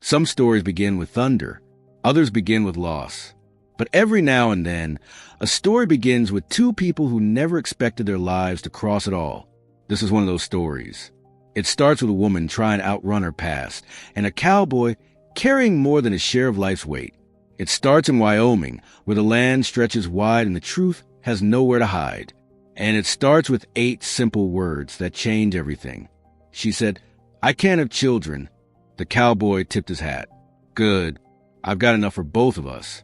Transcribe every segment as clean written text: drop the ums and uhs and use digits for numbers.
Some stories begin with thunder. Others begin with loss. But every now and then, a story begins with two people who never expected their lives to cross at all. This is one of those stories. It starts with a woman trying to outrun her past, and a cowboy carrying more than his share of life's weight. It starts in Wyoming, where the land stretches wide and the truth has nowhere to hide. And it starts with 8 simple words that change everything. She said, "I can't have children." The cowboy tipped his hat. "Good. I've got enough for both of us."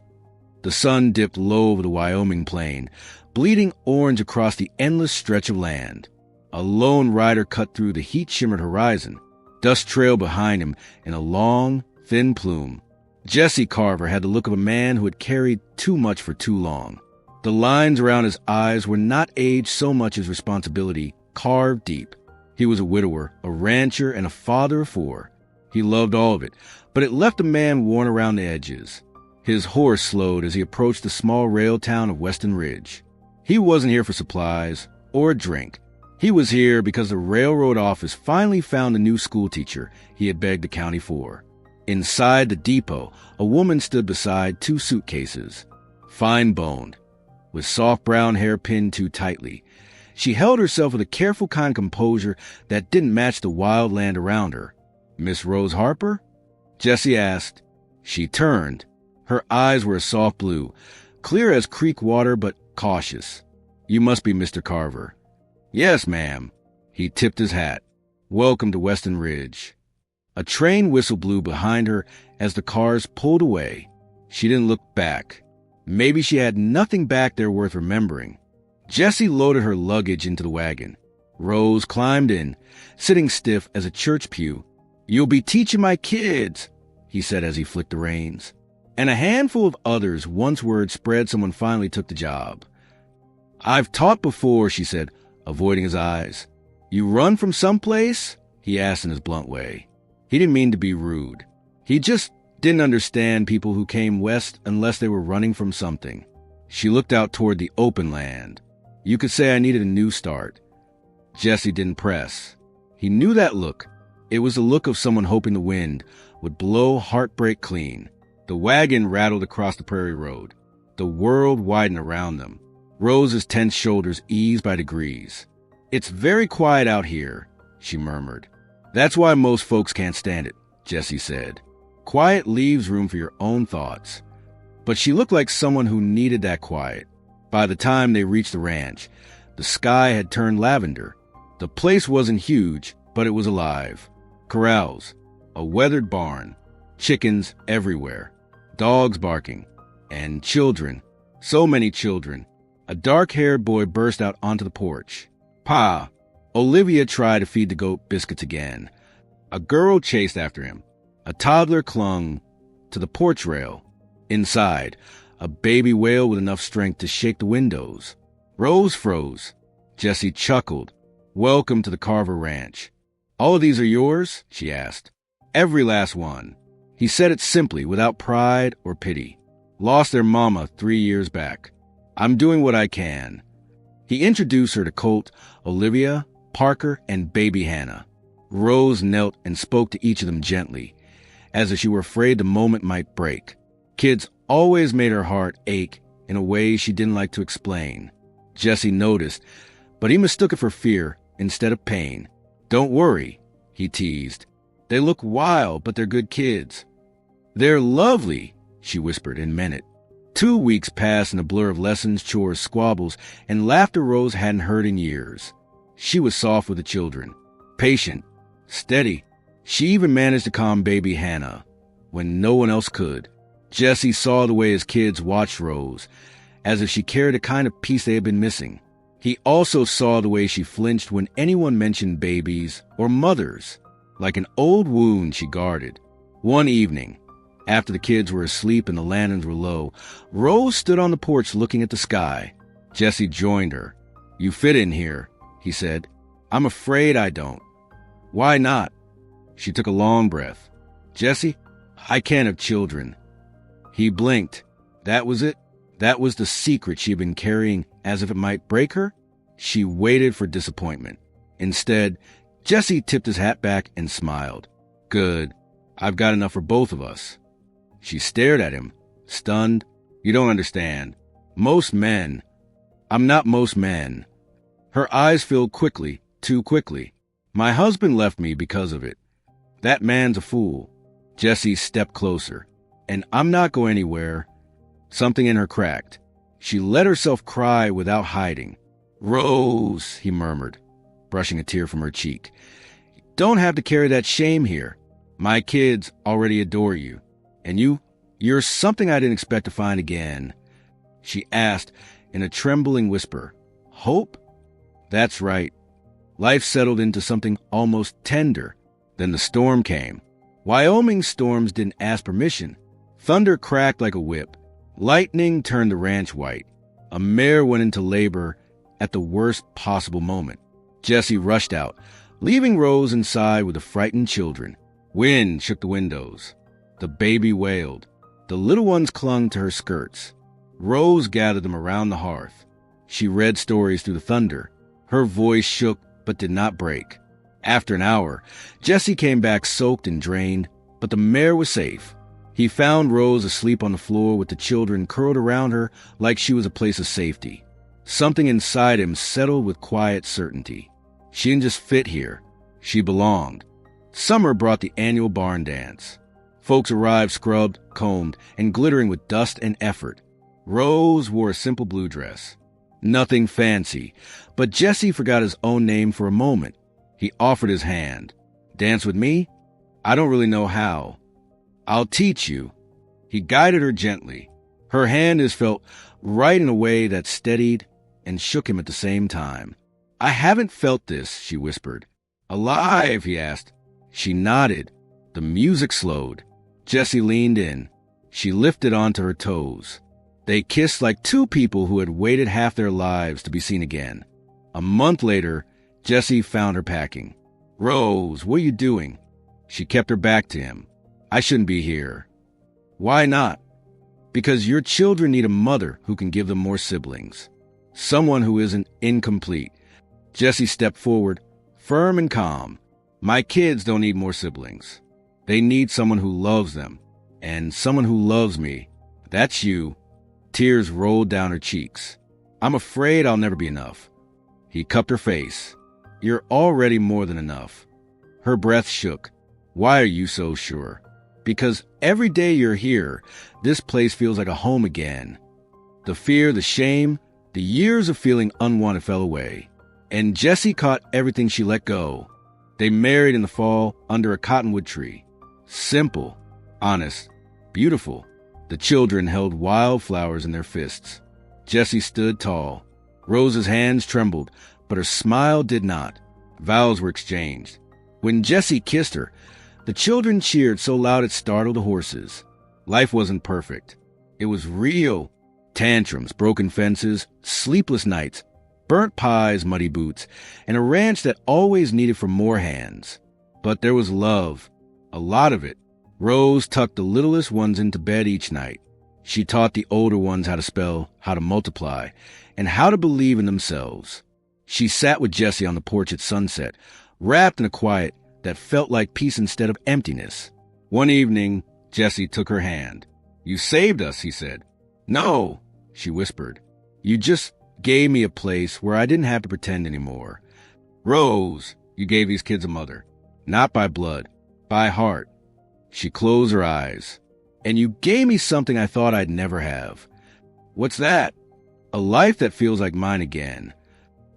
The sun dipped low over the Wyoming plain, bleeding orange across the endless stretch of land. A lone rider cut through the heat-shimmered horizon. Dust trailed behind him in a long, thin plume. Jesse Carver had the look of a man who had carried too much for too long. The lines around his eyes were not age so much as responsibility, carved deep. He was a widower, a rancher, and a father of 4. He loved all of it, but it left a man worn around the edges. His horse slowed as he approached the small rail town of Weston Ridge. He wasn't here for supplies or a drink. He was here because the railroad office finally found a new schoolteacher he had begged the county for. Inside the depot, a woman stood beside 2 suitcases, fine-boned, with soft brown hair pinned too tightly. She held herself with a careful kind of composure that didn't match the wild land around her. "Miss Rose Harper?" Jesse asked. She turned. Her eyes were a soft blue, clear as creek water but cautious. "You must be Mr. Carver." "Yes, ma'am." He tipped his hat. "Welcome to Weston Ridge." A train whistle blew behind her as the cars pulled away. She didn't look back. Maybe she had nothing back there worth remembering. Jesse loaded her luggage into the wagon. Rose climbed in, sitting stiff as a church pew. "You'll be teaching my kids," he said as he flicked the reins. And a handful of others, once word spread, someone finally took the job. "I've taught before," she said, avoiding his eyes. "You run from someplace?" he asked in his blunt way. He didn't mean to be rude. He just didn't understand people who came west unless they were running from something. She looked out toward the open land. "You could say I needed a new start." Jesse didn't press. He knew that look. It was the look of someone hoping the wind would blow heartbreak clean. The wagon rattled across the prairie road. The world widened around them. Rose's tense shoulders eased by degrees. "It's very quiet out here," she murmured. "That's why most folks can't stand it," Jesse said. "Quiet leaves room for your own thoughts." But she looked like someone who needed that quiet. By the time they reached the ranch, the sky had turned lavender. The place wasn't huge, but it was alive. Corrals, a weathered barn, chickens everywhere, dogs barking, and children, so many children. A dark-haired boy burst out onto the porch. "Pa!" Olivia tried to feed the goat biscuits again. A girl chased after him. A toddler clung to the porch rail. Inside, a baby wailed with enough strength to shake the windows. Rose froze. Jesse chuckled. "Welcome to the Carver Ranch." "All of these are yours?" she asked. "Every last one." He said it simply, without pride or pity. "Lost their mama 3 years back. I'm doing what I can." He introduced her to Colt, Olivia, Parker, and baby Hannah. Rose knelt and spoke to each of them gently, as if she were afraid the moment might break. Kids always made her heart ache in a way she didn't like to explain. Jesse noticed, but he mistook it for fear instead of pain. "Don't worry," he teased. "They look wild, but they're good kids." "They're lovely," she whispered and meant it. 2 weeks passed in a blur of lessons, chores, squabbles, and laughter Rose hadn't heard in years. She was soft with the children, patient, steady. She even managed to calm baby Hannah when no one else could. Jesse saw the way his kids watched Rose, as if she carried a kind of peace they had been missing. He also saw the way she flinched when anyone mentioned babies or mothers, like an old wound she guarded. One evening, after the kids were asleep and the lanterns were low, Rose stood on the porch looking at the sky. Jesse joined her. "You fit in here," he said. "I'm afraid I don't." "Why not?" She took a long breath. "Jesse, I can't have children." He blinked. That was it. That was the secret she had been carrying as if it might break her. She waited for disappointment. Instead, Jesse tipped his hat back and smiled. "Good. I've got enough for both of us. She stared at him, stunned. You don't understand. Most men. I'm not most men. Her eyes filled quickly, too quickly. My husband left me because of it. That man's a fool. Jesse stepped closer. And I'm not going anywhere. Something in her cracked. She let herself cry without hiding. Rose, he murmured, brushing a tear from her cheek. You don't have to carry that shame here. My kids already adore you. And you're something I didn't expect to find again. She asked in a trembling whisper. Hope? That's right. Life settled into something almost tender. Then the storm came. Wyoming storms didn't ask permission. Thunder cracked like a whip. Lightning turned the ranch white. A mare went into labor at the worst possible moment. Jesse rushed out, leaving Rose inside with the frightened children. Wind shook the windows. The baby wailed. The little ones clung to her skirts. Rose gathered them around the hearth. She read stories through the thunder. Her voice shook but did not break. After an hour, Jesse came back soaked and drained, but the mare was safe. He found Rose asleep on the floor with the children curled around her like she was a place of safety. Something inside him settled with quiet certainty. She didn't just fit here. She belonged. Summer brought the annual barn dance. Folks arrived scrubbed, combed, and glittering with dust and effort. Rose wore a simple blue dress. Nothing fancy, but Jesse forgot his own name for a moment. He offered his hand. Dance with me? I don't really know how. I'll teach you. He guided her gently. Her hand is felt right in a way that steadied and shook him at the same time. I haven't felt this, she whispered. Alive, he asked. She nodded. The music slowed. Jesse leaned in. She lifted onto her toes. They kissed like two people who had waited half their lives to be seen again. A month later, Jesse found her packing. Rose, what are you doing? She kept her back to him. I shouldn't be here. Why not? Because your children need a mother who can give them more siblings. Someone who isn't incomplete. Jesse stepped forward, firm and calm. My kids don't need more siblings. They need someone who loves them. And someone who loves me. That's you. Tears rolled down her cheeks. I'm afraid I'll never be enough. He cupped her face. You're already more than enough. Her breath shook. Why are you so sure? Because every day you're here, this place feels like a home again. The fear, the shame, the years of feeling unwanted fell away. And Jesse caught everything she let go. They married in the fall under a cottonwood tree. Simple, honest, beautiful. The children held wildflowers in their fists. Jesse stood tall. Rose's hands trembled, but her smile did not. Vows were exchanged. When Jesse kissed her, the children cheered so loud it startled the horses. Life wasn't perfect. It was real. Tantrums, broken fences, sleepless nights, burnt pies, muddy boots, and a ranch that always needed for more hands. But there was love. A lot of it. Rose tucked the littlest ones into bed each night. She taught the older ones how to spell, how to multiply, and how to believe in themselves. She sat with Jesse on the porch at sunset, wrapped in a quiet that felt like peace instead of emptiness. One evening, Jesse took her hand. You saved us, he said. No, she whispered. You just gave me a place where I didn't have to pretend anymore. Rose, you gave these kids a mother. Not by blood, by heart. She closed her eyes. And you gave me something I thought I'd never have. What's that? A life that feels like mine again.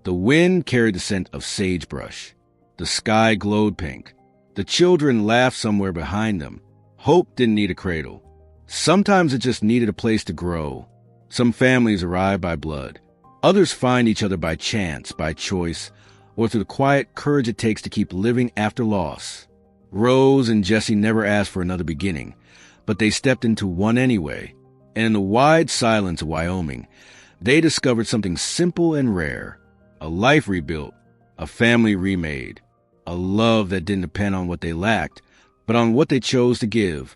The wind carried the scent of sagebrush. The sky glowed pink. The children laughed somewhere behind them. Hope didn't need a cradle. Sometimes it just needed a place to grow. Some families arrive by blood. Others find each other by chance, by choice, or through the quiet courage it takes to keep living after loss. Rose and Jesse never asked for another beginning, but they stepped into one anyway. And in the wide silence of Wyoming, they discovered something simple and rare. A life rebuilt, a family remade, a love that didn't depend on what they lacked, but on what they chose to give.